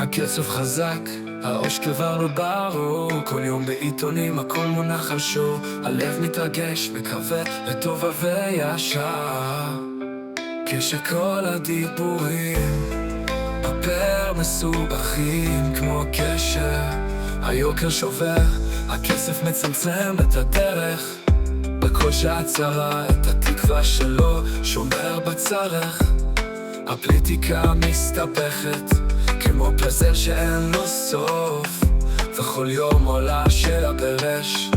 הקצב חזק, הראש כבר לא ברור. כל יום בעיתונים הכל מונח על שור. הלב מתרגש, מקווה לטובה וישר. כשכל הדיבורים בפר מסובכים כמו קשר. היוקר שובר, הכסף מצמצם את הדרך. בכל שעה צרה את התקווה שלו שומר בצרך. הפוליטיקה מסתבכת כמו פזר שאין לו סוף, וכל יום עולה שאלה ברש,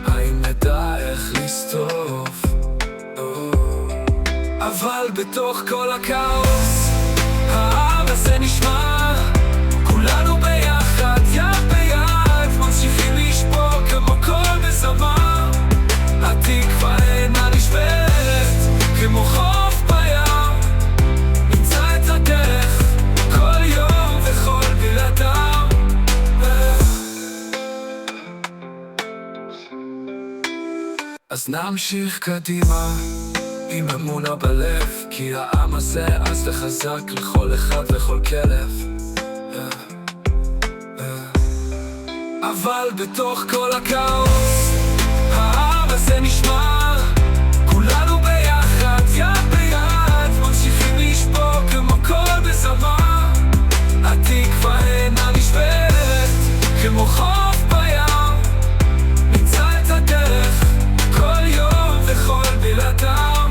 האם נדע איך לסטוף? אבל בתוך כל הכאוס העם הזה נשמע, כולנו ביחד, יד ביד, ממשיכים לשבור כמו קול בזמר. התקווה אינה נשברת כמו חוף בים, נמצא את הדרך כל יום וכל בלעדיו. אז נמשיך קדימה עם אמונה בלב, כי העם הזה עז וחזק לכל אחד וכל כלב. אבל בתוך כל הכאוס העם הזה נשמע, כולנו ביחד, יד ביד, ממשיכים לשבור כמו קול בזמר. התקווה אינה נשברת כמו חוף בים, נמצא את הדרך כל יום וכל בלעדיו.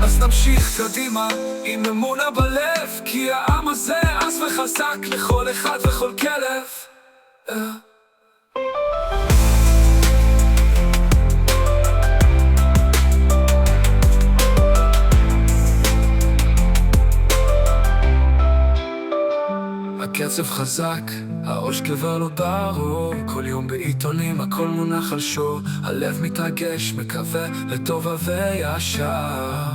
אז נמשיך קדימה עם אמונה בלב, כי העם הזה עז וחזק לכל אחד וכל כלב. הקצב חזק, הראש כבר לא ברור. כל יום בעיתונים הכל מונח על שור. הלב מתרגש, מקווה לטובה וישר.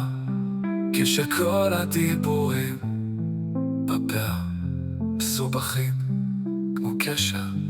כשכל הדיבורים בפר מסובכים כמו קשר.